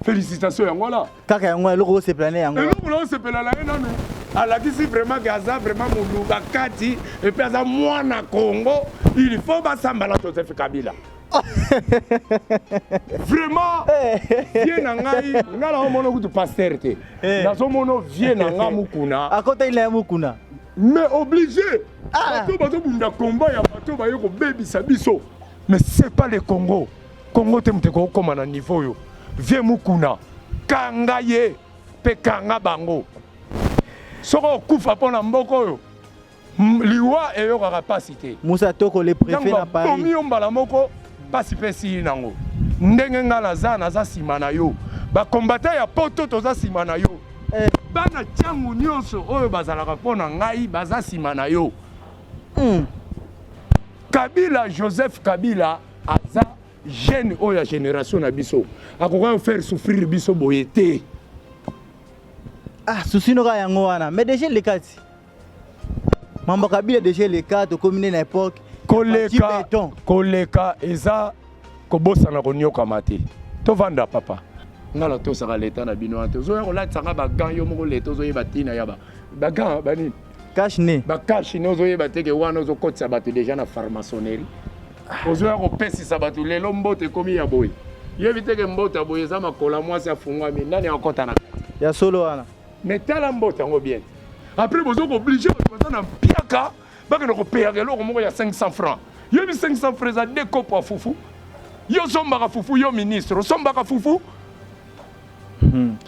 Félicitations à moi là. Kaka yango eloko se planer yango. Eloko se planer là non. Alors ici vraiment Gaza vraiment muluba kati et puis à moi na Congo, il faut pas s'embala Joseph Kabila. Vraiment viens ngai ngala omono kutu pasteur te. Nazo mono viens nga mukuna. À côté il est mukuna. Mais obligé. Bato bato bunda combat ya bato ba yoko bebisa biso. Mais c'est pas le Congo. Congo te muteko koma na niveau yo. Viens mukuna. Kanga ye pe kanga bango. Soko kufa pona mboko yo. Liwa e yo capacité. Moussa Toko le préfet na Paris. Komi ombala moko pasi pesi nango. Ndenge ngala za simana yo. Ba combattant ya poto toza simana yo. Bana tiangu nyonso oyo bazalaka pona ngai baza simana yo. Kabila Joseph Kabila aza jeune oyo génération na biso. Akoka faire souffrir biso boyete. Ah, souci no yango wana. Mais déjà les quatre. Mambo Kabila déjà les quatre commune na époque. Koleka eza kobosa na konyoka mate. To vanda papa. Ngala to saka leta na bino ante. Zo yo la tsanga ba gan yo moko leta zo yeba tina yaba. Ba gan ba ni. Cash ne. Ba cash ne zo yeba teke wana zo kotsa bato déjà na pharmaçonnerie. Ozo yo pesi sabatu lelo mbote komi ya boy. Yebi teke mbota boy za makola mwasi afungwa mi nani akota na. Ya solo wana. Mais tala mbota ngo bien. Après bozo ko obligé ko na piaka. Baka no ko payer eloko moko ya 500 francs. Yo bi 500 francs za déco pour fufu. Yo sombaka fufu yo ministre, sombaka fufu.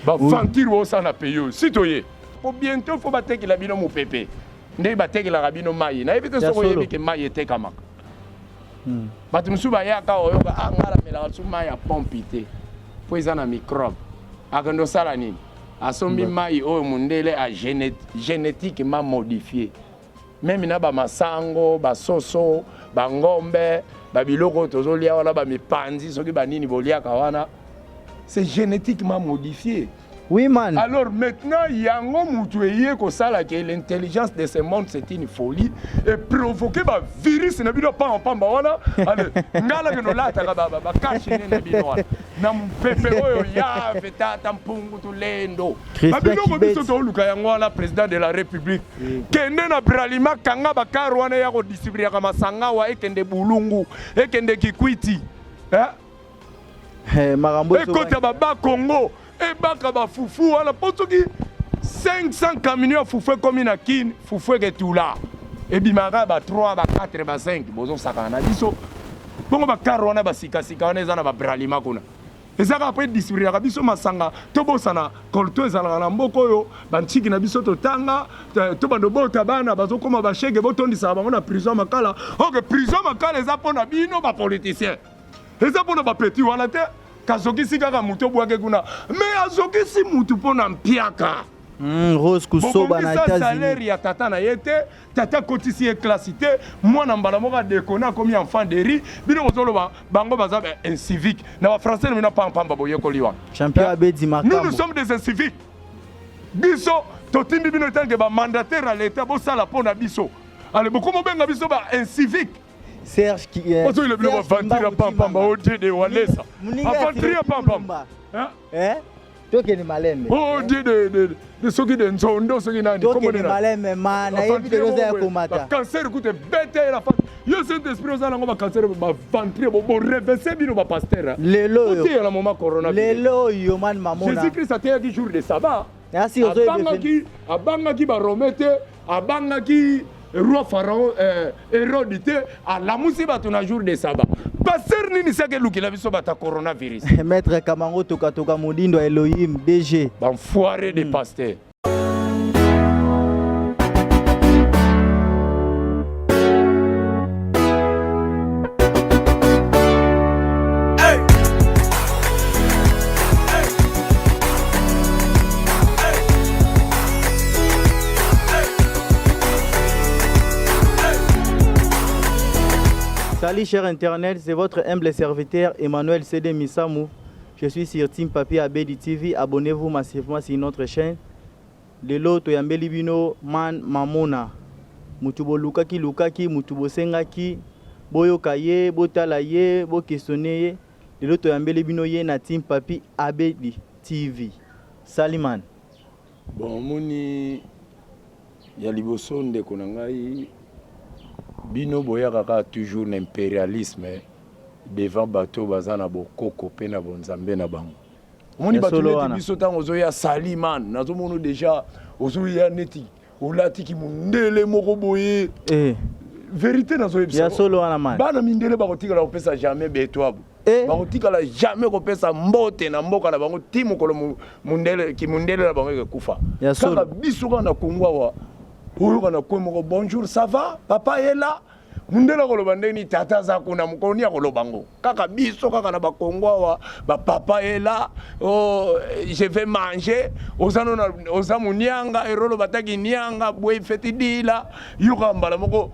Ba fantir wo sana payo. Citoyen. Pour bientôt faut bateki la bino mo pépé. Ndé bateki la rabino mayi. Na éviter so yebi ke mayi te kama. Batu musuba yaka oyo ba angala mela su mayi ya pompité. Po izana microbe. Akando sala nini? Asombi mayi oyo mundele a génétiquement modifié. Même na ba masango, ba soso, ba ngombe, ba biloko tozolia wana ba mipanzi soki ba nini bolia kawana. C'est génétiquement modifié. Oui man. Alors maintenant yango mutu eye ko sala que l'intelligence de ce monde c'est une folie et provoquer ba virus na bino pa pamba wana. Allez, ngala que no lata ka ba kashi na bino wana. Na mpepe oyo ya veta tampungu tulendo. Ba bino ko biso to luka yango wana président de la République. Kende na bralima kanga ba karwana ya ko distribuer ka masanga wa ekende bulungu, ekende kikwiti. Marambo so. Écoute ba Congo. Et baka ba fufu wala potoki 500 camions fufu comme na kin fufu que tout là et bimara ba 3 ba 4 ba 5 bozo saka na biso bongo ba karona ba sika wana ezana ba bralima kuna ezaka après distribuer biso masanga to bosana kolto ezana na mboko yo ba ntiki na biso to tanga to bando bota bana bazo koma ba shege botondisa bango na prison makala OK prison makala eza pona bino ba politicien eza pona ba petit wana te kazokisi kaka mutu bwake kuna mais azokisi mutu pona mpiaka Rose kusoba na États-Unis salaire ya tata na yete tata kotisi e classité mwana mbala moka dekona komi enfant de riz bino kozoloba bango baza incivique na ba français na pamba boyeko liwa champion abedi makambo nous sommes des inciviques biso totindi bino tanke ba mandataire à l'état bo sala pona biso allez beaucoup mo benga biso ba incivique Serge qui est. Parce que le bleu va ventir pam pam au dieu de Walesa. Aventir pam pam. Toi qui es malem. Oh dieu de ceux qui de Nzondo ceux qui n'ont pas. Toi qui es malem man, na yebi de rosa komata. Cancer coûte bête la fa. Yo c'est esprit za ngo ba cancer ba ventir bo reverser bino ba pasteur. Lelo yo. C'était la moment corona. Lelo yo man mamona. Jésus-Christ a été un jour de sabbat. Merci aux autres. Abanga ba remettre, abanga ki roi pharaon Hérode à la musiba ton jour de sabbat. Pasteur nini sake luki la biso bata coronavirus. Maître Kamango toka Modindo Elohim DG. Ban foiré de pasteur. Salut cher internet, c'est votre humble serviteur Emmanuel CD Misamou. Je suis sur Team Papi Abedi TV. Abonnez-vous massivement sur notre chaîne. Lelo toyambeli bino man mamona. Mutubo lukaki, mutubo sengaki, boyo kaye, botala ye, bo questionner. lelo toyambeli bino ye na Team Papi Abedi TV. Saliman. Bon, moni ya liboso ndeko na ngai bino boyaka toujours l'impérialisme devant bateau bazana bokoko pe na bonzambe na bango. Moni bateau neti biso tango zoya Saliman nazo mono déjà ozoya neti olati ki mundele moko boye. Vérité nazo yebisa. Ya solo wana man. Bana mindele bakotika la opesa jamais betwabo. Bakotika la jamais kopesa mbote na mboka na bango timu kolo mundele ki mundele na bango kufa. Kaka biso kana kongwa wa oyo kana kwemo bonjour ça va papa est là mundela koloba ndeni tata za kuna mukoni akoloba ngo kaka biso kaka na bakongwa wa ba papa est là oh je vais manger ozano na ozamu nyanga erolo bataki nyanga boy feti dila yoka mbala moko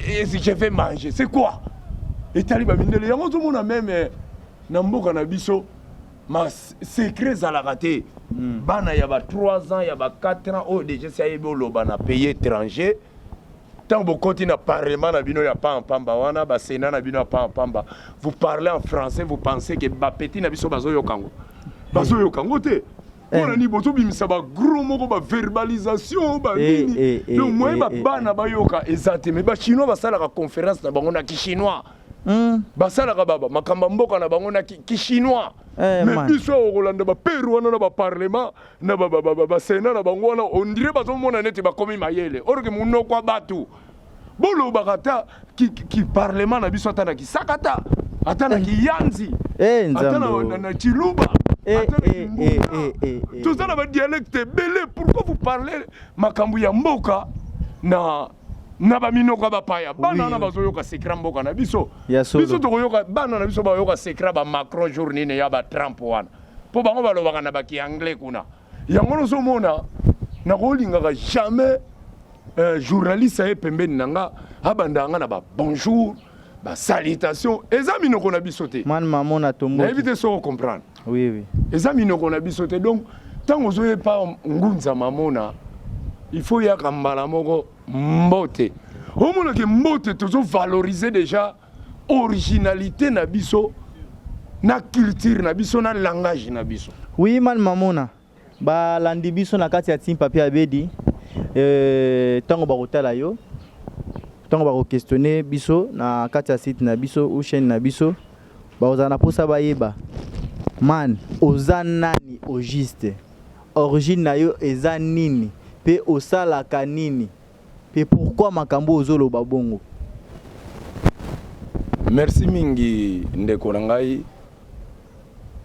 et si je vais manger c'est quoi et taliba mindele yango tout mona même na mboka na biso ma secret za la raté bana ya ba 3 ans ya ba 4 ans oh déjà ça yebo loba na pays étranger tant beaucoup na parlement na bino ya pa pamba wana ba sénat na bino ya pa pamba vous parlez en français vous pensez que ba petit na biso bazo yokango te on ni boto bimisa ba gros moko ba verbalisation ba nini donc moi ba bana ba yoka ezate mais ba chinois ba sala ka conférence na bango na ki chinois basala ka baba makamba mboka na bango na ki chinois mais biso Rolanda ba Peru wana na ba parlement na ba sénat na bango wana on dirait bazo mona neti ba komi mayele orke munoko batu bolo bakata ki parlement na biso atana ki sakata atana ki yanzi atana na chiluba tout ça na ba dialecte belé pourquoi vous parlez makambu ya mboka na ba minoko ba paya bana na bazo yoka secret mboka na biso biso to yoka bana na biso ba yoka secret ba Macron journée ne ya ba Trump wana po bango ba lobaka na ba ki anglais kuna yango no so mona na kolinga ka jamais journaliste e pembeni nanga abandanga na ba bonjour ba salutation ezami no kona biso te man mamona tombo na éviter so comprendre oui ezami no kona biso te donc tango zo pa ngunza mamona il faut ya kambala moko mbote omona ke mbote tozo valoriser déjà originalité na biso na culture na biso na langage na biso. Oui man mamona ba landi biso na kati ya Team Papi Abedi tango ba kotala yo tango ba ko questionner biso na kati ya site na biso ou chaîne na biso ba ozana posa ba yeba man ozanani au juste origine na yo eza nini pe osala kanini pe pourquoi makambo ozolo babongo. Merci mingi ndeko na ngai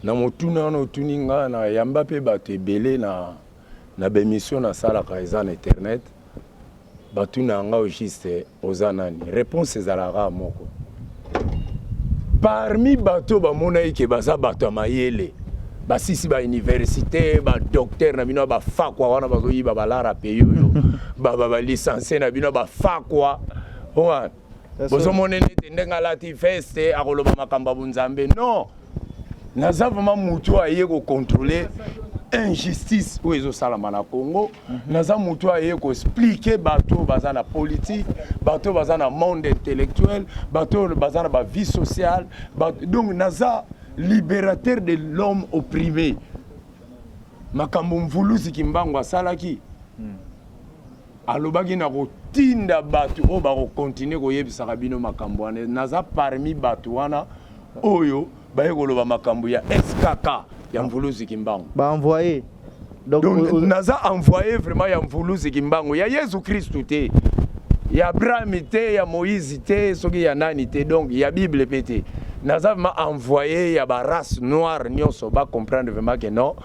na motuna na tuninga na yamba pe bato ebele na bémission na sala ka eza na internet batuna nga juste ozanani réponse ezalaka moko parmi bato bamona ike baza bato mayele basisi ba université ba docteur na bino ba fakwa wana bazoyiba balara peyoyo ba licencié na bino ba fakwa wana bozo monene tendenga lati feste akoloba makamba bunzambe non naza vraiment mutu aye ko contrôler injustice ou ezo salama na Congo naza mutu aye ko expliquer bato baza na politique bato baza na monde intellectuel bato baza na ba vie sociale donc naza libérateur de l'homme opprimé makambo mvuluzi kimbango asalaki alobaki na kotinda bato oyo bakokontinue koyebisaka bino makambo wana naza parmi bato wana oyo baye koloba makambo ya SKK ya mvuluzi kimbango ba envoyé donc naza envoyé vraiment ya mvuluzi kimbango ya Yesu Christ te ya Abraham te ya Moïse te soki ya nani te donc ya Bible pété naza vraiment envoyé ya ba race noire nyonso ba comprendre vraiment que non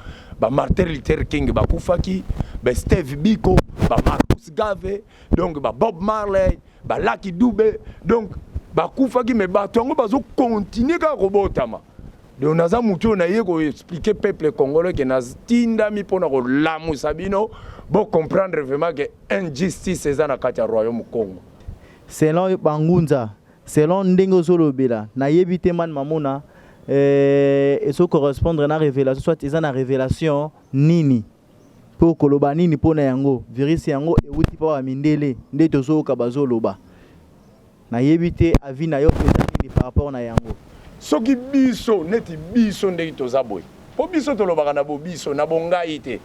ba Martin Luther King ba kufaki ba Steve Biko ba Marcus Garvey donc ba Bob Marley ba Lucky Dube donc ba kufaki me ba tongo bazo continuer ka kobotama donc naza mutu na ye ko expliquer peuple congolais que nazinda mi pona ko lamusa bino bo comprendre vraiment que injustice eza na kati ya royaume Congo selon bangunza selon ndenge ozolobela na yebi te man mamona eso correspondre na révélation soit eza na révélation nini po koloba nini pona yango virus yango ewuti pa mindele nde tozoka bazoloba na yebi te avi na yo eza nini par rapport na yango soki biso neti biso ndenge toza boye po biso tolobaka na bobiso na bongai te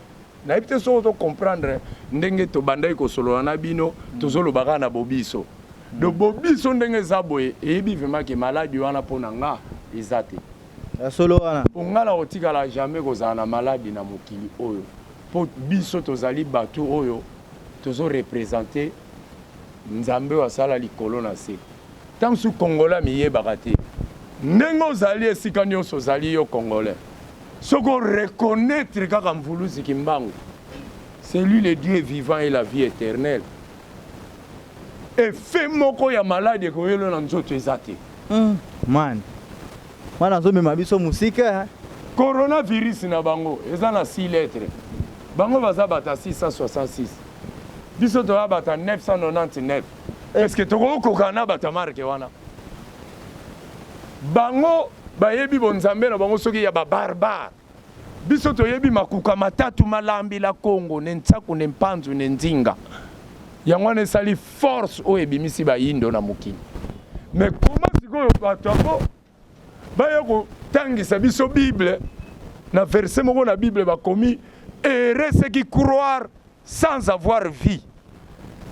nayebi te soko tocomprendre ndenge tobandaki kosolola na bino tozolobaka na bobiso do bobiso ndenge eza boye eyebi vraimen ke maladi wana mpo na nga eza te solo wana mpo nga na kotikala jamais kozala na maladi na mokili oyo mpo biso tozali bato oyo tozorepresente nzambe oyo asala likolo na se ntango su congolais miyebaka te ndenge ozali esika nyonso ozali yo congolais soki oreconnaître kaka mvuluzi kimbangu c'est lui le Dieu vivant et la vie éternelle efe moko ya maladi ekoyelo na nzoto eza te man wana azomema biso musika coronavirus na bango eza na 6 lettres bango baza bata 666 biso toya bata 999 eske tokokoka na bata marke wana bango bayebi bonzambe na bango soki ya babarbare biso toyebi makuka matatu malambi la Congo ne ntsaku ne mpanzu ne nzinga yango wana esali force oyo ebimisi bayindo na mokili mais koma sikoyo bato yango baya kotangisa biso bible na verset moko na bible bakomi heureux ceux qui croire sans avoir vie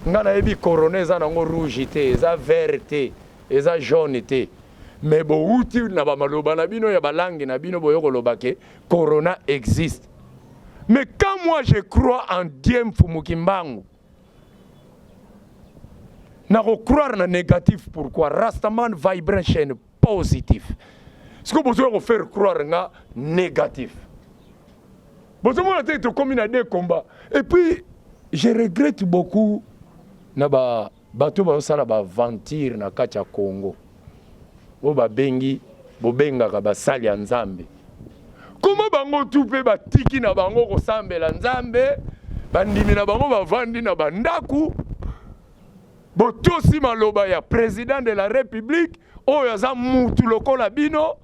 nga nayebi corona eza nango rouge te eza vert te eza jaune te mais bouti na bamaloba na bino ya balangi na bino boyo koloba ke corona existe mais quand moi je crois en Dieu mfumukimbangu na croire na négatif pourquoi Rastaman vibration positif ce que besoin de faire croire nga négatif besoin de tête comme na deux combats et puis je regrette beaucoup na ba bato ba sala ba aventure na kacha Congo o ba bengi bo bengaka basali ya nzambe comment bango tupe batiki na bango kosambela nzambe bandimi na bango bavandi na bandaku botosi maloba ya président de la république oyo aza mutu lokola bino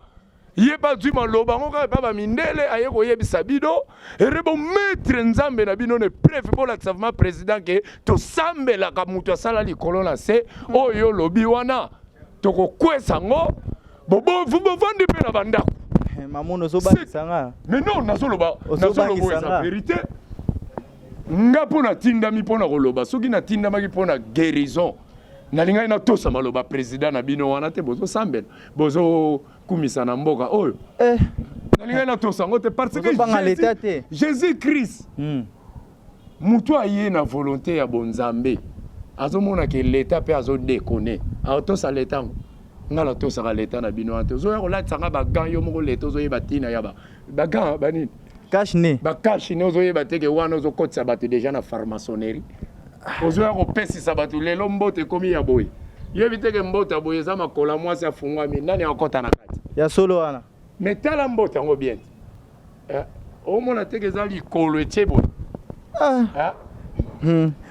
ye ba dwi maloba ngo ka ba mindele aye koyebisa bino erebo maître nzambe na bino ne preuve pour l'activement président ke to sambela ka mutu asala likolo na se oyo lobi wana toko kwesa ngo bobo vandi pe na bandako mamuno so bakisanga mais non nazoloba eza vérité nga pona tindami pona koloba soki na tindamaki pona guérison nalingai na tosa maloba président na bino wana te bozo sambela bozo kumisa na mboka oyo nalingai na tosa ngo te parce que Jésus Christ mutu aye na volonté ya bonzambe azomona ke l'état pe azo déconner tosa l'état ngala tosaka l'état na bino ante ozoya kolatisa bagan yo moko leta ozoyeba tina ya bagan banini cache-nez bakashine ozoyeba teke wana ozokotisa bato déjà na pharmaçonnerie ozoya kopesisa bato lelo mbote ekomi ya boye yebi teke mbote ya boye eza makola mwasi afungwami nani akota na kati ya solo wana mais tala mbote yango bien omona teke eza likolo etie boye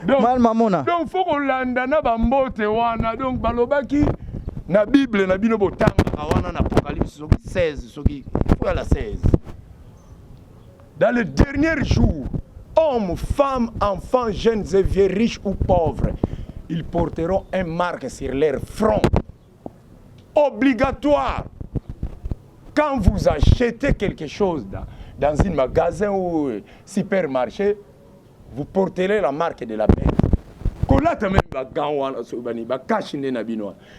mal mamona donc faut kolanda na bambote wana donc balobaki na Bible na bino botanga wana na Apocalypse soki 16 soki faut la 16 dans les derniers jours hommes, femmes, enfants, jeunes et vieux, riches ou pauvres, ils porteront un marque sur leur front obligatoire quand vous achetez quelque chose dans un magasin ou supermarché, vous porterez la marque de la bête.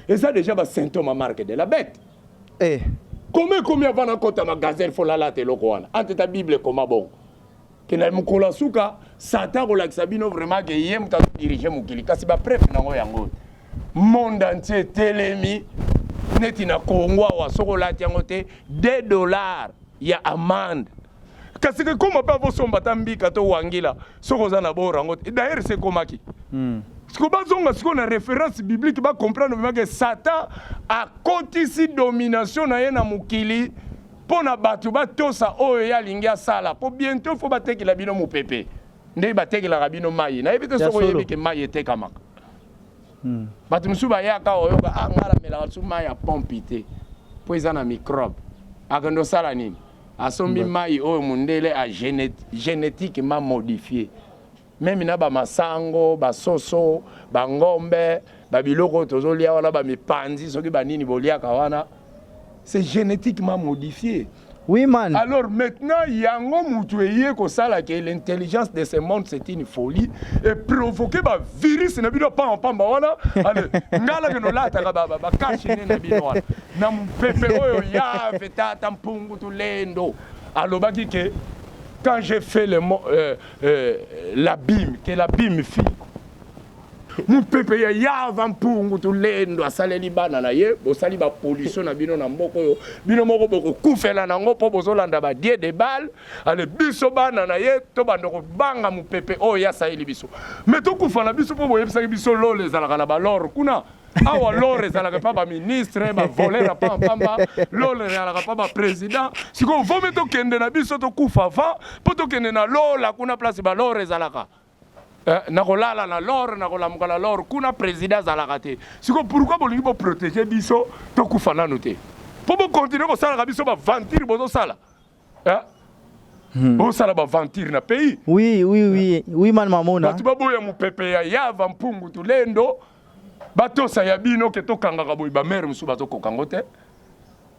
Et ça déjà un symptôme à marque de la bête. Combien avant encore ta magasin faut la latte lokoana. Entre ta Bible comment bon. Que na mukola suka Satan relaxa bino vraiment que yem ta diriger mukili kasi ba preuve nango yango. Monde entier telemi neti na Congo wa soko lati yango te $2 ya amende. Kasi que comment pas vos somba tambika to wangila soko za na borango. D'ailleurs c'est comment qui ce qu'on a référence biblique va comprendre que Satan a continué domination na yena mukili pour na batu ba tosa oyo ya lingia sala pour bientôt faut bateki la bino mupépé ndé bateki la rabino mayi na ebite soko yebi ke mayi te kamaka batu musuba ya ka oyo ba angala mela su mayi a pompité po ezana microbe akando sala nini asombi mayi oyo mundele a génétiquement modifié. Même na ba masango, ba soso, ba ngombe, ba biloko tozolia wala ba mipanzi soki ba nini bolia kawana. c'est génétiquement modifié. Oui, man. Alors maintenant, yango mutueye ko sala que l'intelligence de ce monde c'est une folie et provoquer ba virus na bino pa pamba wana ale ngala ke no lata ba kashi na bino wana na mpepe oyo ya feta tampungu tulendo alobaki que quand j'ai fait l'abîme que l'abîme fit mupepe ya yava mpungu tulendo asaleli bana na ye bosali ba pollution na bino na mboko yo bino moko boko kufela na ngo po bozolanda ba die de balle ale biso bana na ye to bandoko banga mupepe o ya saeli biso mais to kufa na biso po boyebisa biso lo les alaka na ba lor kuna awa lor ezalaka pa ba ministre ba voler pa pamba lo les alaka pa ba président siko vome to kende na biso to kufa va po to kende na lo la kuna place ba lor ezalaka nakolala na lor nakolamuka na lor kuna président azalaka te siko pourquoi bolingi boprotéger biso tokufa nanu te mpo bokontinue kosalaka biso bavantire bozosala bosala bavantire na pays oui man mamona bato baboya mopepe ya yava mpungu tulendo batosa ya bino ke tokangaka boye bamere mosusu bazokokango te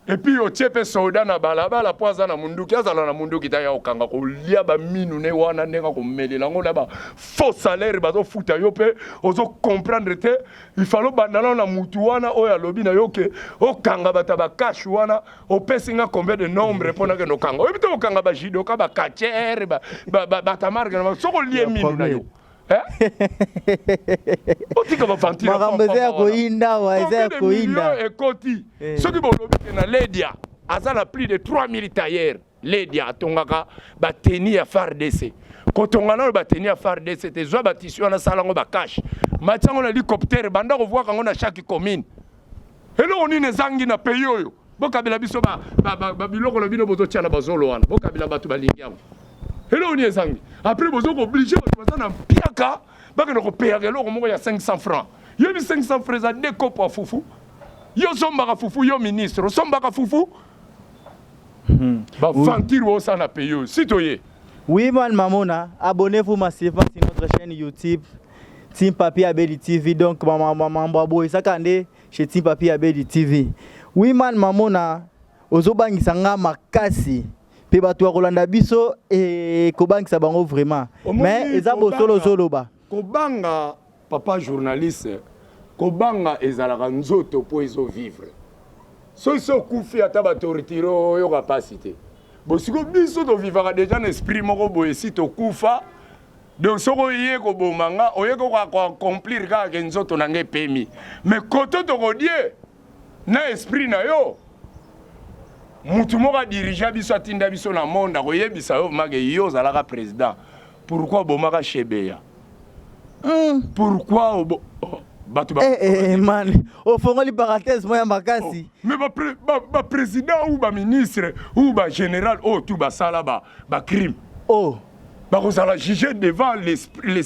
et puis otie mpe soda na balabala po aza na munduki azala na munduki ta ya okanga kolia baminu ne wana ndenge komelela yango na ba faux salaire bazofuta yo mpe ozocomprendre te ifalo bandana na mutu wana oyo alobi na yo ke okanga bato bakashe wana opesi nga combien de nombre mpo nakende okanga oyebi te okanga bajidoka bakachere batamarke na soko olie minu na yo otika bavantire makambo eza ya koyinda wa eza ya koyinda ekoti soki bolobi ke na ledia aza na plus de 3000 tailleur ledia atongaka bateni ya FARDC kotonga nano bateni ya FARDC te zwa batisi wana asala yango bakashe matia yango na hélicoptère banda kovwaka yango na chaque commune eloko nini ezangi na pays oyo bokabela biso biloko na bino bozotia na bazolo wana bokabela bato balingi yango hello ni ezangi après bozo obligé bato na piaka bakende kopeyaka eloko moko ya 500 francs yebi 500 francs za décope ya fufu yo sombaka fufu yo ministre sombaka fufu bavantire osala paye citoyen. Oui man mamona, abonnez-vous massivement sur notre chaîne YouTube Team Papi Abedi TV. Donc maman boy sakande chez Team Papi Abedi TV. Oui man mamona, ozobangisa nga makasi pe bato kolanda biso et kobangisa bango vraiment. Mais eza bosolo zoloba. Kobanga papa journaliste, kobanga ezalaka nzoto po ezo vivre. So iso kufi ata bato retiro yo capacité. Bosiko biso to vivaka déjà un esprit moko boye si to kufa. Donc soko yé ko bomanga, oye ko accomplir ka nzoto na nge pemi. Mais koto to kodie na esprit na yo. Mutu moko dirija biso atinda biso na monde ko yebisa yo mage yo zalaka président. Pourquoi bomaka Chebeya? Pourquoi man, au fond les parenthèses moi makasi. Mais ba président ou ba ministre ou ba général oh tout ba sala ba crime. Oh. Ba kozala juger devant l'esprit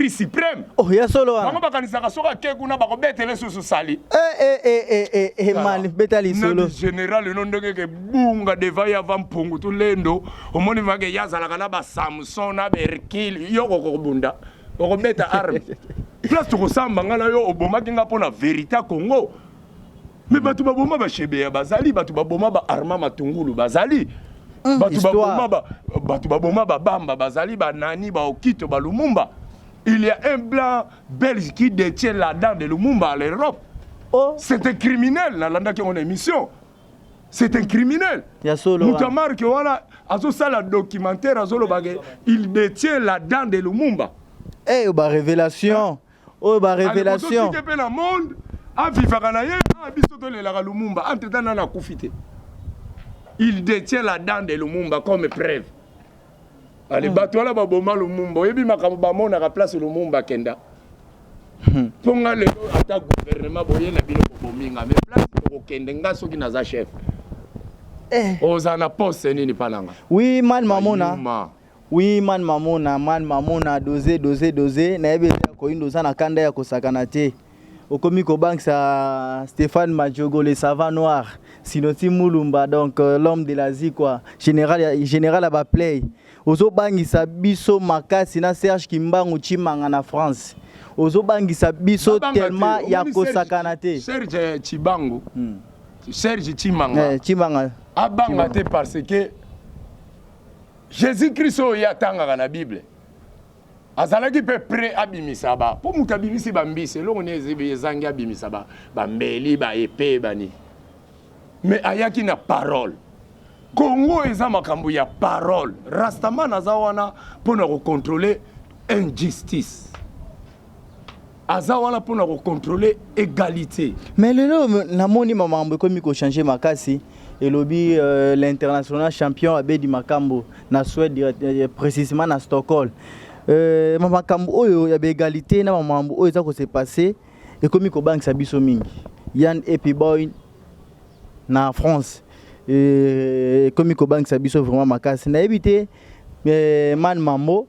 suprême. Oh ya solo wana. Bango bakanisaka soka ke kuna ba ko betele susu sali. Man betali solo. Général non ndenge ke bunga devant ya vampungu to lendo. Omoni vage yazala kana ba Samson na Berkil yo ko bunda. Ko beta arme. Place to kosamba ngala yo obomaki nga pona vérité Congo. Mais batu baboma ba Chebeya bazali, batu baboma ba Arma Matungulu bazali. Batu baboma ba Bamba bazali, ba Nani ba Okito ba Lumumba. Il y a un blanc belge qui détient la dent de Lumumba à l'Europe. Oh. C'est un criminel na landa ki on émission. C'est un criminel. Ya solo. Mutamar que voilà, azo sala documentaire azolo bagé, il détient la dent de Lumumba. Eh ba révélation. Oh, bah révélation. Il détient la dent de Lumumba comme preuve. Allez, batola baboma Lumumba. Yebi makamba mona ka place Lumumba kenda. Ponga le ata gouvernement boye na bino bominga mais place ko kende nga soki naza chef. Ozana poste nini pananga. Oui, man mamona. Oui, man mamona, dosé, na ebe ko indoza na kanda ya kosakana te. Okomi ko bank sa Stéphane Madjogo le savant noir, Sinoti Mulumba donc l'homme de l'Asie quoi, général aba play. Ozo bangisa biso makasi na Serge Kimbangu Chimanga na France. Ozo bangisa biso tellement ya kosakana te. Serge Chibangu. Serge Chimanga. Chimanga. Abanga te parce que Jésus-Christ oyo atangaka na Bible. Azalaki pe prêt abimisa ba. Po mutu abimisi bambisi eloko ne ezangi abimisa ba. Bambeli ba épée bani. Mais ayaki na parole. Congo eza makambo ya parole. Rastaman aza wana pona ko contrôler injustice. Aza wana pona ko contrôler égalité. Mais lelo namoni mamambo komi ko changer makasi. Et lobby l'international champion Abedi Makambo na Suède précisément na Stockholm. Makambo oyo ya égalité na mamambo oyo za ko se passer et komi ko bank sa biso mingi. Yann Epiboy na France. Komi ko bank sa biso vraiment makasi na éviter man mambo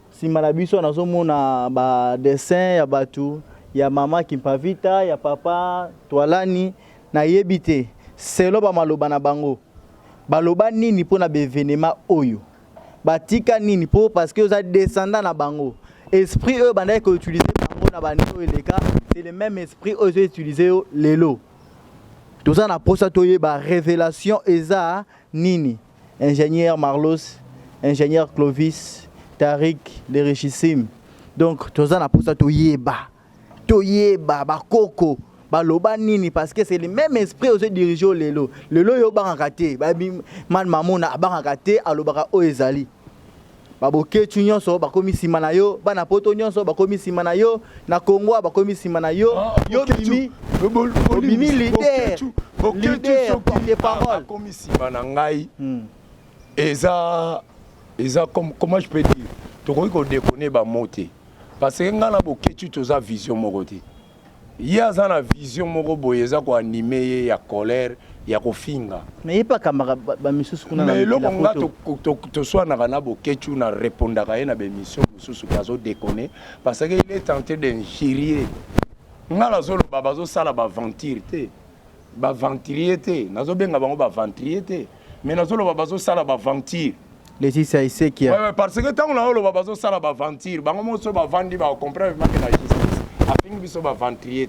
si malabiso nazo mona ba dessin ya batu ya mama Kimpavita ya papa Toalani na yebite selo ba maloba na bango baloba nini pona bevenema oyo batika nini po parce que oza descendant na bango esprit eux bandai ko utiliser bango na baniko eleka c'est le même esprit eux utiliser lelo tout ça na posa toye ba révélation eza nini ingénieur Marlos ingénieur Clovis Tariq les richissimes donc tout ça na posa toye ba koko baloba nini parce que c'est le même esprit aux dirigeants lelo yo bangakate man mamona bangakate alobaka o ezali baboke nyonso bakomi sima na yo bana poto nyonso bakomi sima na yo na Congo bakomi sima na yo yo bimi leader des paroles bakomi sima na ngai eza comment je peux dire tokoki ko déconner ba moté parce que ngana boketu toza vision moko te. Il y a une vision moko boyeza ko animer ya colère ya kofinga mais pas kamara ba misusu kuna mais loko nga to soit na kana boketu na répondre ka na ba mission misusu kazo déconner parce que il est tenté d'injurier ngala zolo babazo sala ba ventirité ba ventrier nazo benga bango ba ventrier mais nazolo babazo sala ba ventir les ici qui ouais parce que tant on a lo babazo sala ba ventir bango mo so ba vandi ba comprendre que la justice afin biso ba ventrier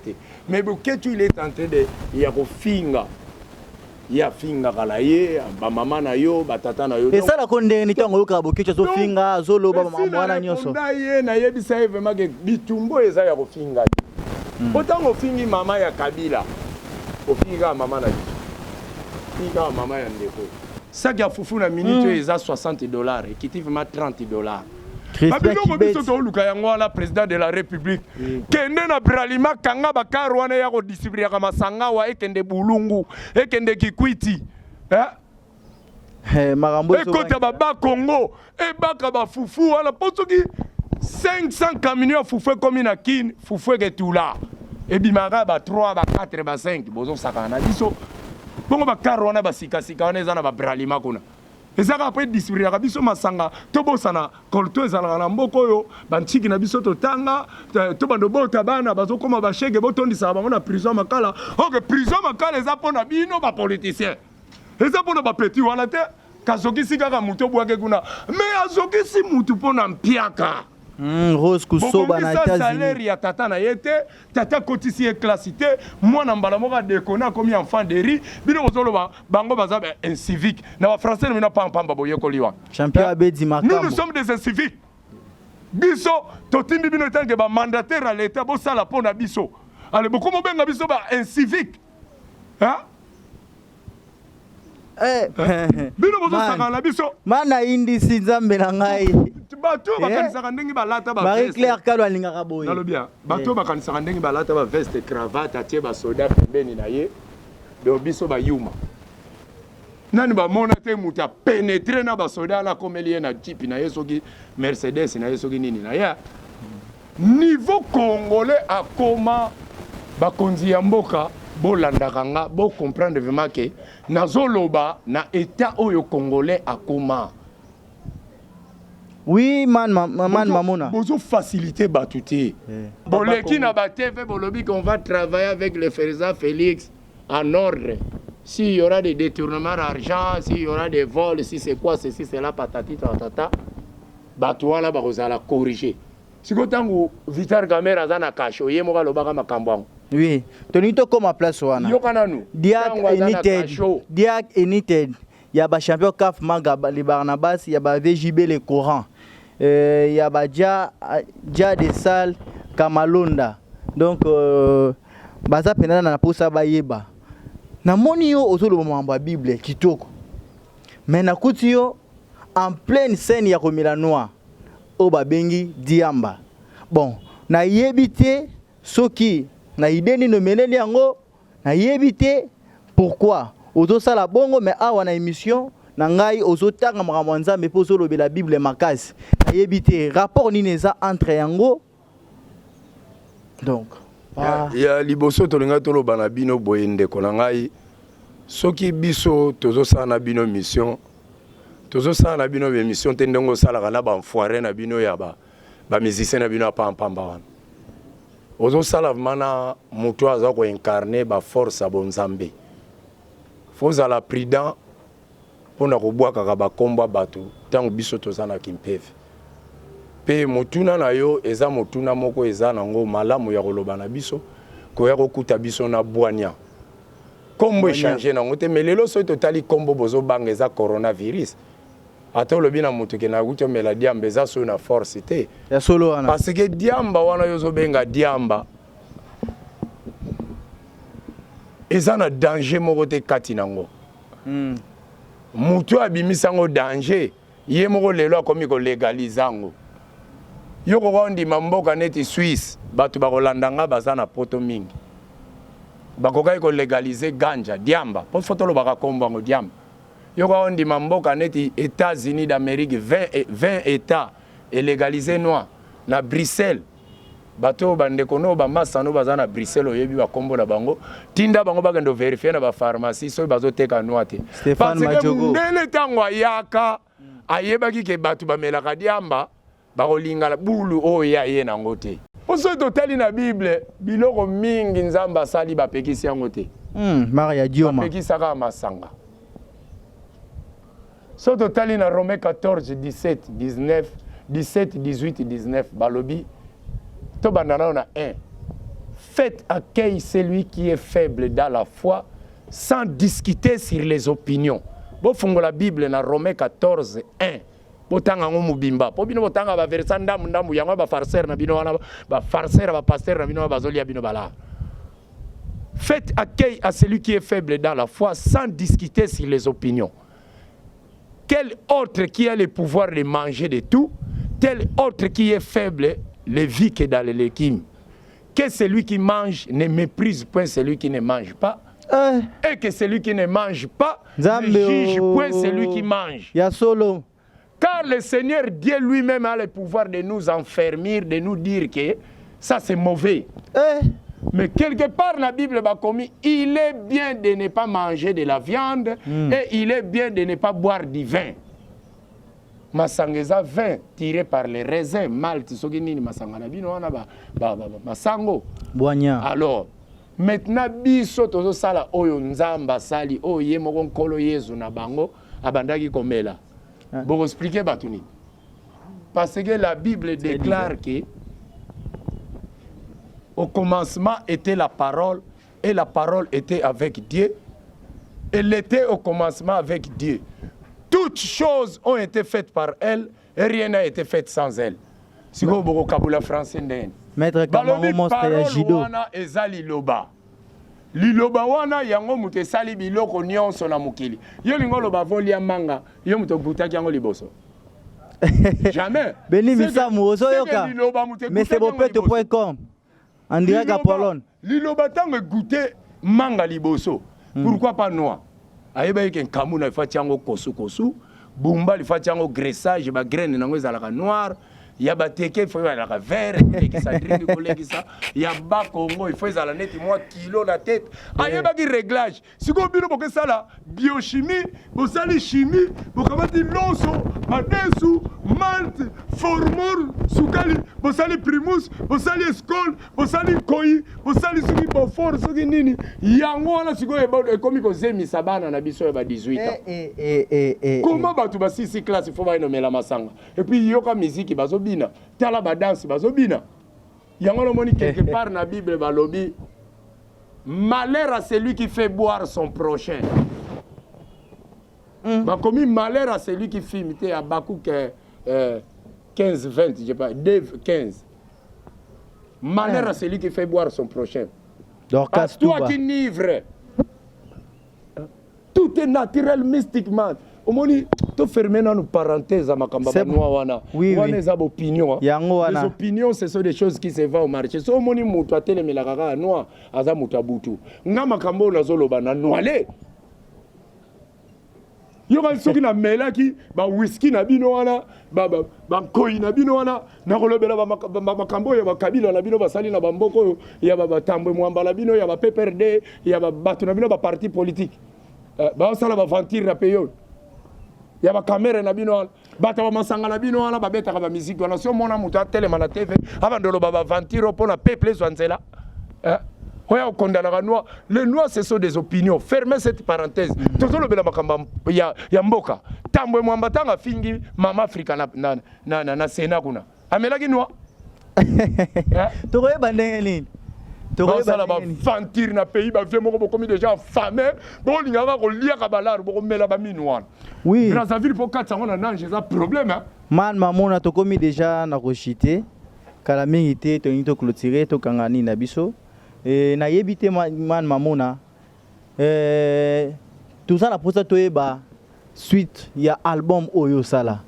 mais boketu il est en train de ya kofinga ya finga kala ye ba mama na yo ba tata na yo et ça la konde ni tango yoka boketu zo finga zo lo ba mama na nyonso na ye na ye bisa vraiment que bitumbo eza ya kofinga otango fingi mama ya Kabila ofinga mama na finga mama ya ndeko sac ya fufu na minute eza $60 équivalent $30. Babino biso to luka yango la président de la République kende na bralima kanga bakaro wana ya ko distribuer ka masanga wa ekende bulungu ekende kikwiti marambo so ekota baba Congo e baka ba fufu wala posoki 500 camions fufu comme na kin fufu ke tula e bimara ba 3 ba 4 ba 5 bozo sakana biso bongo bakaro wana basika sika wana eza na ba bralima kuna ezaka après distribuer ka biso masanga to bosana kolto ezala na mboko yo bantiki na biso to tanga to bando bota bana bazo koma ba chege botondisa bango na prison makala OK prison makala eza pona bino ba politicien eza pona ba petit wana te kazokisi kaka muto bwake kuna mais azokisi mutu pona mpiaka Rose Kusoba na États-Unis salaire ya tata na yete tata kotisi e classité moi na mbala moka déconner comme enfant de riz bino bozoloba bango baza incivique na ba français na pamba boyekoliwa champion Abedi Makambo nous sommes des inciviques biso totimbi bino tanke ba mandataire à l'état bo sala pona biso allez beaucoup mo benga biso ba incivique bino bozo saka na biso mana indi sinzambe na ngai bato bakanisaka ndenge balata ba Marie Claire Kalo alingaka boye nalobia bato bakanisaka ndenge balata ba veste cravate atie ba soda pembeni na ye do biso ba yuma nani ba mona te mutu a pénétrer na ba soda na komeli na jeep na ye soki Mercedes na ye soki nini na ya niveau congolais akoma bakonzi ya mboka bolandaka nga bo comprendre vraiment que nazoloba na état oyo congolais akoma. Oui, mamona. Bozo faciliter batuté. Boleki na ba TV bolobi qu'on va travailler avec le Ferza Félix en ordre. S'il y aura des détournements d'argent, s'il y aura des vols, si c'est quoi, ceci, c'est là, patati, tatata, batoua là, bah, la corriger. Si vous avez Vitar Gamera dans la cache, vous avez un makambo. Oui, tonito comme à place wana. Yokananu. Diak United. Il y a ba champion CAF Manga les Barnabas, il y a ba VJB les Coran. Il y a ba Dia des Salles Kamalonda. Donc baza penana na posa bayeba. Na moni yo ozolo mamba Bible kitoko. Mais na kuti yo en pleine scène ya komila noir. O babengi Diamba. Bon, na yebite soki na ideni no meneli yango na yebite pourquoi ozo sala bongo mais awa na émission na ngai ozo tanga makambo nzambe po zo lobela Bible makasi na yebite rapport ni neza entre yango donc ya liboso tolinga toloba na bino boyende ko na ngai soki biso tozo sala na bino mission tozo sala na bino émission te ndongo sala kana ba foire na bino ya ba musicien na bino pa mpamba wana ozo sala mana mutu aza ko incarner ba force bonzambe faut ala prudent pona ko bwaka ka ba komba bato tango biso tozana kimpeve pe mutuna na yo eza mutuna moko eza nango malamu ya koloba na biso ko ya kokuta biso na bwania kombo changer nango te melelo so totali kombo bozo banga eza coronavirus ata lobi na mutu ke na kuto mela diamba eza so na force te ya solo wana parce que diamba wana yo zo benga diamba eza na danger moko te kati nango mutu abimisango danger ye moko lelo akomi ko legalizango yo ko ndima mboka neti Suisse batu bakolandanga baza na poto mingi bakokai ko legaliser ganja diamba po fotolo baka kombango diamba yo ko ndima mboka neti États-Unis d'Amérique 20 états et légaliser noir na Bruxelles bato bandeko no ba masano baza na Bruxelles oyebi ba kombo na bango tinda bango bagendo vérifier na ba pharmacie so bazo teka noir te Stéphane Majogo ndele tango ayaka ayebaki ke batu bamelaka diamba bakolinga la bulu oya ye nango te poso totali na Bible biloko mingi nzamba sali bapekisi yango te Maria Dioma bapekisaka masanga so totali na Romains 14 17 19 17 18 19 balobi to bandana na 1 faites accueil celui qui est faible dans la foi sans discuter sur les opinions bo fungo la Bible na Romains 14 1 botanga ngo mubimba po bino botanga ba verset ndambu yango ba farceur na bino wana ba farceur ba pasteur na bino bazolia bino bala. Faites accueil à celui qui est faible dans la foi sans discuter sur les opinions. Quel autre qui a le pouvoir de manger de tout, tel autre qui est faible le vit que dans les légumes. Que celui qui mange ne méprise point celui qui ne mange pas. Et que celui qui ne mange pas ne juge point celui qui mange. Ya solo. Car le Seigneur Dieu lui-même a le pouvoir de nous enfermer, de nous dire que ça c'est mauvais. Mais quelque part dans la Bible, il est bien de ne pas manger de la viande et il est bien de ne pas boire du vin. Masangeza vin tiré par les raisins, malte, soginini masangana bino wana masango. Boigna. Alors, maintenant biso tozo sala oyo nzamba sali oye moko nkolo Yesu na bango abandaki komela. Bon, expliquer Batouni. Parce que la Bible déclare que au commencement était la parole et la parole était avec Dieu. Elle était au commencement avec Dieu. Toutes choses ont été faites par elle et rien n'a été fait sans elle. Si vous avez kabula français Maître Kamaro monstre ya judo. Wana ezali loba. Liloba wana yango mutu sali biloko nyonso na mukili. Yo lingo loba volia manga, yo mutu butaki yango liboso. Jamais. Beni misamu ozoyoka. Mais c'est bopete.com. En direct à Pologne. Liloba tango goûter manga liboso. Pourquoi pas noir? Ayeba yeke kamuna ifati yango kosu. Bumba ifati yango graissage ba graine nango ezalaka noir. Yaba teke il faut la vert qui ça drink collègue ça yaba Congo il faut ezala neti moi kilo na tête ayeba ki réglage siko bino boke sala biochimie bosali chimie bokamati loso madesu malt formol sukali bosali primus bosali escol bosali koi bosali suki bofor suki nini yango wana siko ekomi kozemisa bana na biso ba 18 ans comment batu ba 6 classe il faut ba nomela masanga et puis yoka musique bazo bina tala ba danse bazobina yango lo moni quelque part na Bible balobi malheur à celui qui fait boire son prochain. Bah, comme malheur à celui qui fume, à Bakouk 15, 20, je sais pas, 15. Malheur à celui qui fait boire son prochain. À toi qui n'ivre, tout est naturel mystiquement. Au moment où fermer nos parenthèses à ma campagne, oui, oui. Les opinions. Les opinions, ce sont des choses qui se vendent au marché. Si au moment où tu as télé la gaga noir, aza mutabutu. Nga makambo na zolo bana noale. Yo ka soki na melaki ba whisky na bino wana ba koi na bino wana na kolobela ba makambo ya ba kabila na bino basali na bamboko ya ba tambwe mwamba na bino ya ba PPRD ya ba batu na bino ba parti politique. Ba sala ba ventir na payo. Ya ba kamera na bino wana bata ba masanga na bino wana ba beta ka ba musique wana so mona mutu atelema na TV abandolo ba ventir pour na peuple zwanzela. Les noirs, ce sont des opinions. Fermez cette parenthèse. Tout le monde ya mboka. Tambo mwambatanga fingi mama Afrika na Sénat kuna. Amelaki noir. Tokoye bandengeli. Tokoye sala ba fantir na pays ba vie moko comme déjà affamé. Bon lingaka ko lia ka balar bo mela ba minwa. Oui. Brazzaville pour 400 na nange ça problème hein. Man mamona tokomi déjà na kochité. Kala mingi te to nito clôturer to kangani na biso. Na yebite man mamona tout ça la posa toyeba suite ya album oyo sala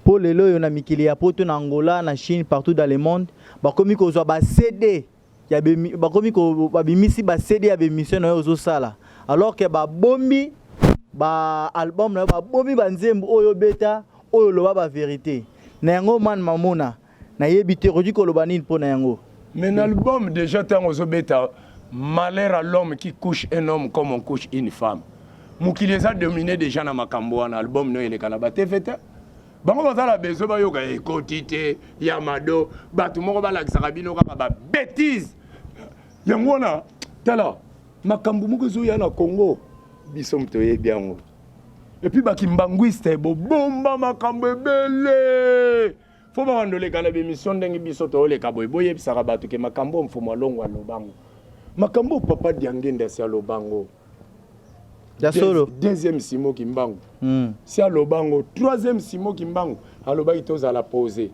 pour lelo yo na mikili ya poto na Angola na Chine partout dans le monde ba komi ko zo ba CD ya ba komi ko ba bimisi ba CD ya bemission oyo zo sala alors que ba bombi ba album na ba bombi ba nzembo oyo beta oyo loba ba vérité na yango man mamona na yebite ko diko loba nini po na yango. Mais l'album, déjà, malheur à l'homme qui couche un homme comme on couche une femme. Mouki les a dominés déjà dans ma cambo, un album, non, il est canaba. T'es fait, bango bazala bezo ba yoka ekotite yamado batu moko ba la xarabino ka ba bêtise yangona tala makambu moko zo ya na Congo biso mtoye biango et puis ba kimbanguiste bo bomba makambu belé. Faut pas rendre kana bémission ndenge biso to le kabo boye bisaka batu ke makambo mfumo longwa lobango makambo papa diangende sia lobango ya solo deuxième simo kimbango sia lobango troisième simo kimbango aloba itoza la poser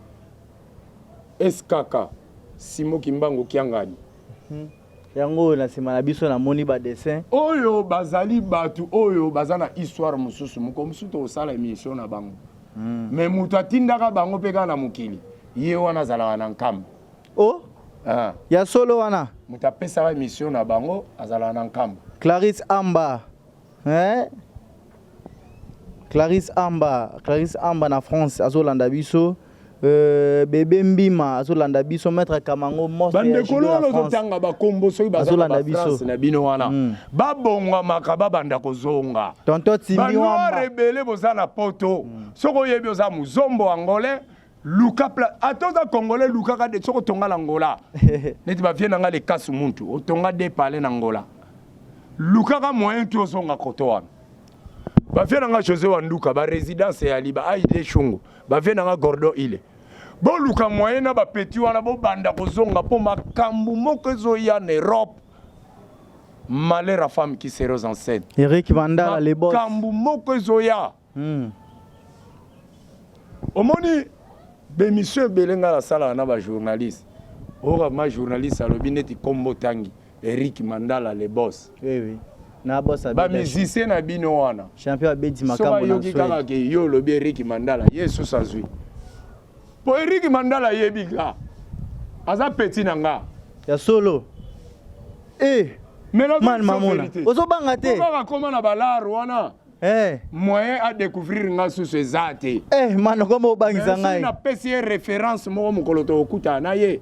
SKK simo kimbango kiangani yango na sima na biso na moni ba dessin oyo bazali batu oyo bazana histoire mususu muko musuto osala émission na bango. Mais mutu atindaka bango pe kana mukili ye wana azalaka na nkamba oh ya solo wana mutu apesaka émission na bango azalaka na nkamba Clarisse Amba Clarisse Amba na France azolanda biso bébé Mbima azolanda biso maître Kamango monstre bande kololo zotanga bakombo soki bazolanda biso na bino wana babongwa makaba banda kozonga tonto Timbi wamba rebele bozana poto soko yebi oza muzombo angolais luka atoza congolais luka ka de soko tonga l'Angola neti ba vie nanga le kasu muntu otonga de parler na Angola luka ka moyen tu osonga kotoa ba vie nanga José Wanduka ba résidence ya liba aide chungu ba vie nanga Gordo ile bo luka moyen na ba petit wana bo banda kozonga po makambu moko zo ya en Europe. Malheur à femme qui sera en scène. Eric Mandala les boss. Kambu moko zoya. Omoni bémission belenga la sala na ba journaliste. Ora ma journaliste alobineti kombo tangi Eric Mandala les boss. Oui oui. Na boss ba musicien na bino wana. Champion abedi makambo na. So yoki kaka ke yo lobi Eric Mandala Yesu sazui. Po Eric Mandala yebika. Aza petit nanga. Ya solo. Mais la man mamona. Ozo banga te. Comment comment na balaro wana? Moyen à découvrir nga sous ces athées. Man comment o bangisa ngai. Na pesi référence mo mukoloto okuta na ye.